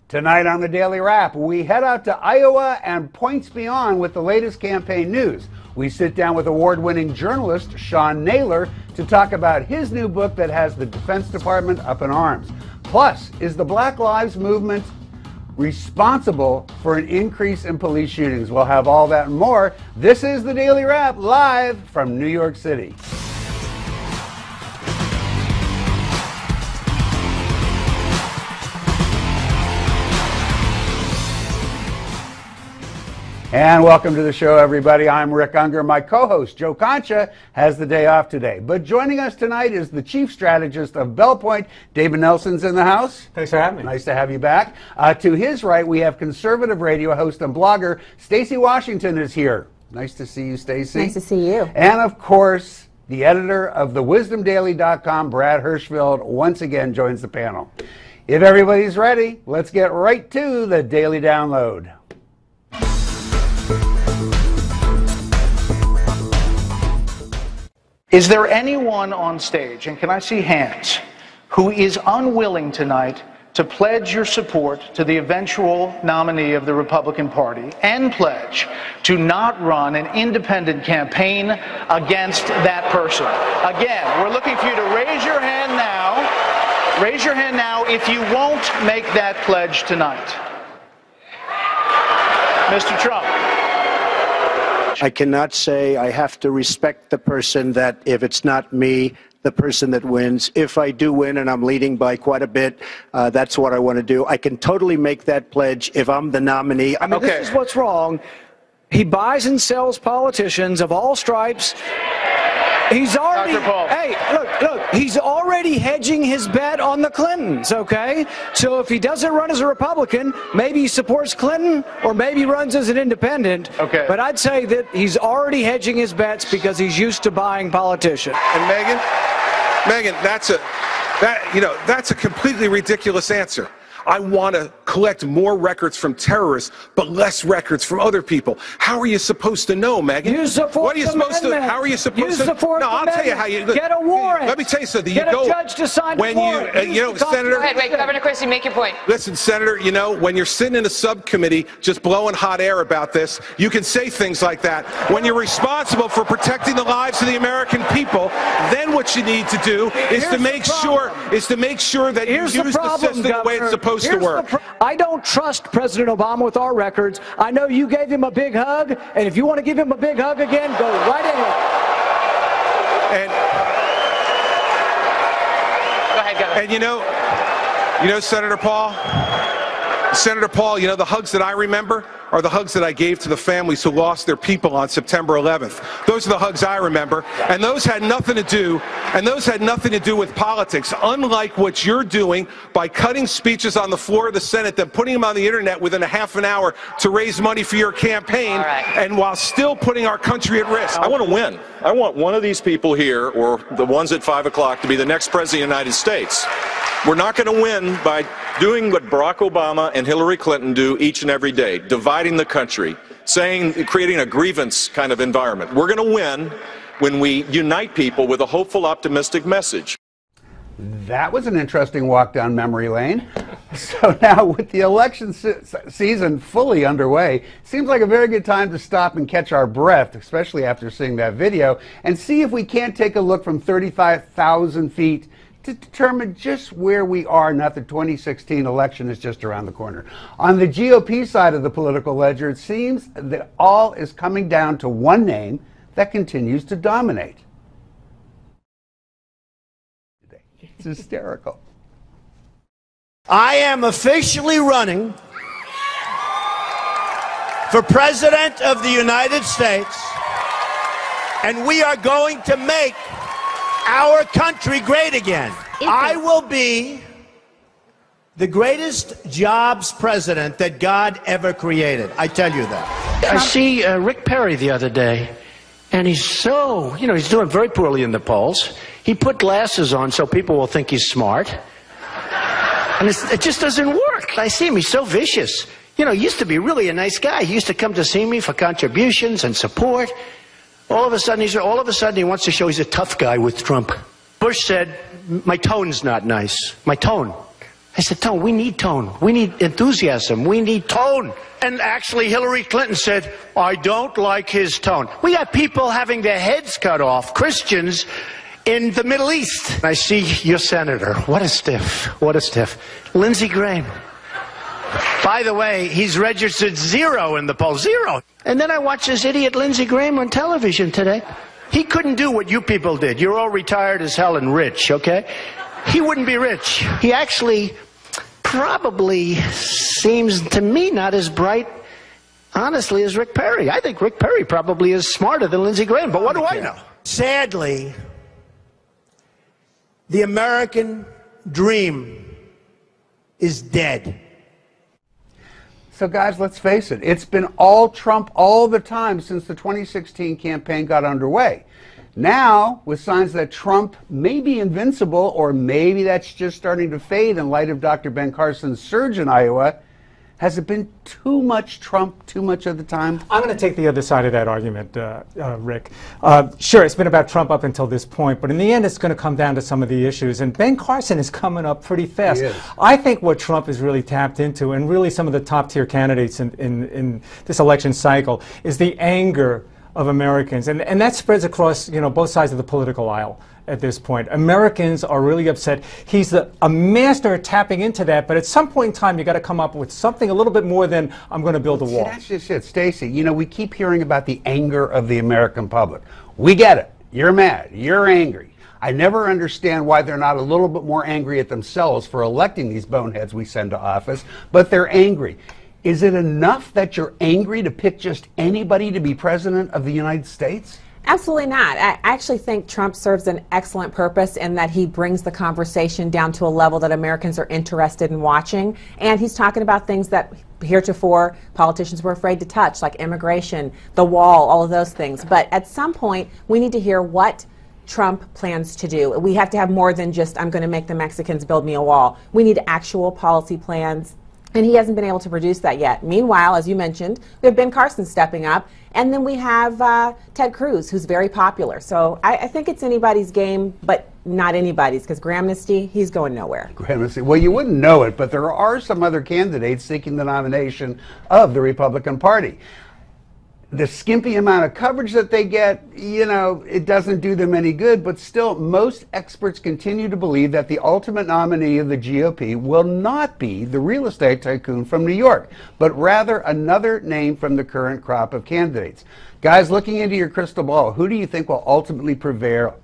Tonight on the Daily Wrap, we head out to Iowa and points beyond with the latest campaign news. We sit down with award-winning journalist Sean Naylor to talk about his new book that has the Defense Department up in arms. Plus, is the Black Lives Movement responsible for an increase in police shootings? We'll have all that and more. This is the Daily Wrap, live from New York City. And welcome to the show, everybody. I'm Rick Unger. My co-host, Joe Concha, has the day off today. But joining us tonight is the chief strategist of Bellpoint. David Nelson's in the house. Thanks for having me. Nice to have you back. To his right, we have conservative radio host and blogger Stacey Washington is here. Nice to see you, Stacey. Nice to see you. And, of course, the editor of thewisdomdaily.com, Brad Hirschfeld, once again joins the panel. If everybody's ready, let's get right to the Daily Download. Is there anyone on stage, and can I see hands, who is unwilling tonight to pledge your support to the eventual nominee of the Republican Party and pledge to not run an independent campaign against that person? Again, we're looking for you to raise your hand now. Raise your hand now if you won't make that pledge tonight. Mr. Trump. I cannot say I have to respect the person that if it's not me, the person that wins. If I do win and I'm leading by quite a bit, that's what I want to do. I can totally make that pledge if I'm the nominee. I mean, This is what's wrong. He buys and sells politicians of all stripes. He's already, hey, look, he's already hedging his bet on the Clintons, okay? So if he doesn't run as a Republican, maybe he supports Clinton or maybe he runs as an independent. Okay. But I'd say that he's already hedging his bets because he's used to buying politicians. And Megan, that's a completely ridiculous answer. I want to collect more records from terrorists, but less records from other people. How are you supposed to know, Megan? Use the Fourth Amendment. How are you supposed Use to? the Fourth No, I'll tell you how you get a warrant. Let me tell you something. Get a judge to sign a warrant. Senator. Go ahead, wait, Governor Christie, make your point. Listen, Senator, when you're sitting in a subcommittee just blowing hot air about this, you can say things like that. When you're responsible for protecting the lives of the American people, then what you need to do is to make sure that you use the system the way it's supposed to work. I don't trust President Obama with our records. I know you gave him a big hug, and if you want to give him a big hug again, go right ahead. And go ahead, Governor. And Senator Paul, the hugs that I remember are the hugs that I gave to the families who lost their people on September 11th. Those are the hugs I remember, and those had nothing to do with politics, unlike what you're doing by cutting speeches on the floor of the Senate, then putting them on the internet within a half an hour to raise money for your campaign, and while still putting our country at risk. I want to win. I want one of these people here, or the ones at 5 o'clock, to be the next president of the United States. We're not going to win by doing what Barack Obama and Hillary Clinton do each and every day, dividing the country, creating a grievance kind of environment. We're going to win when we unite people with a hopeful, optimistic message. That was an interesting walk down memory lane. So now, with the election season fully underway, seems like a very good time to stop and catch our breath, especially after seeing that video, and see if we can't take a look from 35,000 feet to determine just where we are now that the 2016 election is just around the corner. On the GOP side of the political ledger, it seems that all is coming down to one name that continues to dominate. It's hysterical. I am officially running for President of the United States, and we are going to make our country great again. I will be the greatest jobs president that God ever created. I tell you that. I see Rick Perry the other day, and he's so, he's doing very poorly in the polls. He put glasses on so people will think he's smart. And it just doesn't work. I see him, he's so vicious. He used to be really a nice guy. He used to come to see me for contributions and support. All of a sudden he wants to show he's a tough guy with Trump. Bush said, my tone's not nice. My tone. I said, tone, we need tone. We need enthusiasm. We need tone. And actually, Hillary Clinton said, I don't like his tone. We got people having their heads cut off, Christians, in the Middle East. I see your senator. What a stiff. What a stiff. Lindsey Graham. By the way, he's registered 0 in the polls. 0. And then I watch this idiot Lindsey Graham on television today. He couldn't do what you people did. You're all retired as hell and rich, okay? He wouldn't be rich. He actually probably seems to me not as bright, honestly, as Rick Perry. I think Rick Perry probably is smarter than Lindsey Graham, but what do I know? Sadly, the American dream is dead. So, guys, let's face it. It's been all Trump all the time since the 2016 campaign got underway. Now, with signs that Trump may be invincible, or maybe that's just starting to fade in light of Dr. Ben Carson's surge in Iowa, has it been too much Trump too much of the time? I'm going to take the other side of that argument, Rick. Sure, it's been about Trump up until this point, but in the end it's going to come down to some of the issues, and Ben Carson is coming up pretty fast. I think what Trump is really tapped into, and really some of the top-tier candidates in this election cycle, is the anger of Americans, and that spreads across, you know, both sides of the political aisle. At this point, Americans are really upset. He's a master at tapping into that, but at some point in time, you got to come up with something a little bit more than I'm going to build a wall. See, that's just it, Stacey. You know, we keep hearing about the anger of the American public. We get it. You're mad. You're angry. I never understand why they're not a little bit more angry at themselves for electing these boneheads we send to office, but they're angry. Is it enough that you're angry to pick just anybody to be president of the United States? Absolutely not. I actually think Trump serves an excellent purpose in that he brings the conversation down to a level that Americans are interested in watching. And he's talking about things that heretofore politicians were afraid to touch, like immigration, the wall, all of those things. But at some point, we need to hear what Trump plans to do. We have to have more than just, I'm going to make the Mexicans build me a wall. We need actual policy plans. And he hasn't been able to produce that yet. Meanwhile, as you mentioned, we have Ben Carson stepping up, and then we have Ted Cruz, who's very popular. So I think it's anybody's game, but not anybody's, because Gramnesty, he's going nowhere. Gramnesty. Well, you wouldn't know it, but there are some other candidates seeking the nomination of the Republican Party. The skimpy amount of coverage that they get, you know, it doesn't do them any good, but still, most experts continue to believe that the ultimate nominee of the GOP will not be the real estate tycoon from New York, but rather another name from the current crop of candidates. Guys, looking into your crystal ball, who do you think will ultimately prevail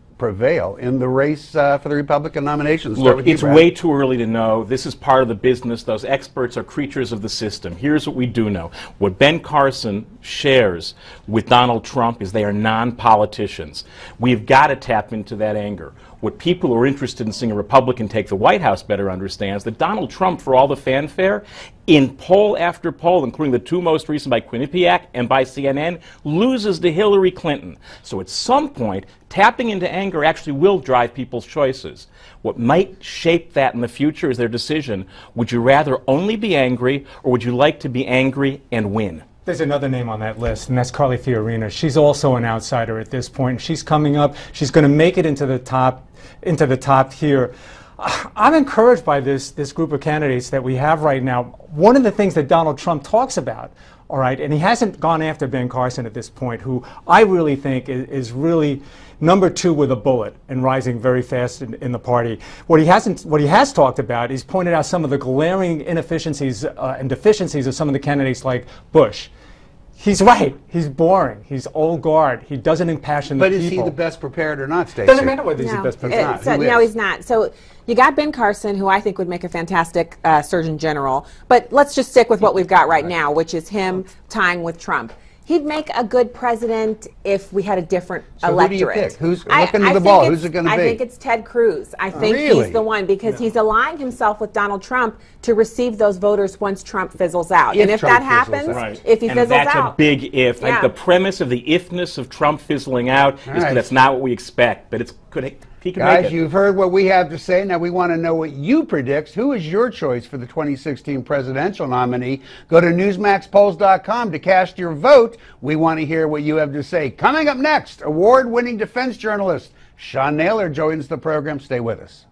in the race for the Republican nominations? Look, it's way too early to know. This is part of the business. Those experts are creatures of the system. Here's what we do know. What Ben Carson shares with Donald Trump is they are non-politicians. We've got to tap into that anger. What people who are interested in seeing a Republican take the White House better understands that Donald Trump, for all the fanfare, in poll after poll, including the two most recent by Quinnipiac and by CNN, loses to Hillary Clinton. So at some point, tapping into anger actually will drive people's choices. What might shape that in the future is their decision. Would you rather only be angry, or would you like to be angry and win? There's another name on that list, and that's Carly Fiorina. She's also an outsider at this point. She's coming up. She's going to make it into the top tier. I'm encouraged by this group of candidates that we have right now. One of the things that Donald Trump talks about, all right, and he hasn't gone after Ben Carson at this point, who I really think is really number 2 with a bullet and rising very fast in the party. What he has talked about is pointed out some of the glaring inefficiencies and deficiencies of some of the candidates like Bush. He's right. He's boring. He's old guard. He doesn't impassion the people. But is he the best prepared or not, Stacey? Doesn't matter whether he's the best prepared. No, he's not. So you got Ben Carson, who I think would make a fantastic Surgeon General. But let's just stick with what we've got right now, which is him tying with Trump. He'd make a good president if we had a different electorate. Who do you pick? Who's looking at the ball? Who's it going to be? I think it's Ted Cruz. I think he's the one, because he's aligning himself with Donald Trump to receive those voters once Trump fizzles out. And if that happens, if he fizzles out. That's a big if. Yeah. Like the premise of the ifness of Trump fizzling out is because that's not what we expect. But it's could. Guys, you've heard what we have to say. Now we want to know what you predict. Who is your choice for the 2016 presidential nominee? Go to newsmaxpolls.com to cast your vote. We want to hear what you have to say. Coming up next, award-winning defense journalist Sean Naylor joins the program. Stay with us.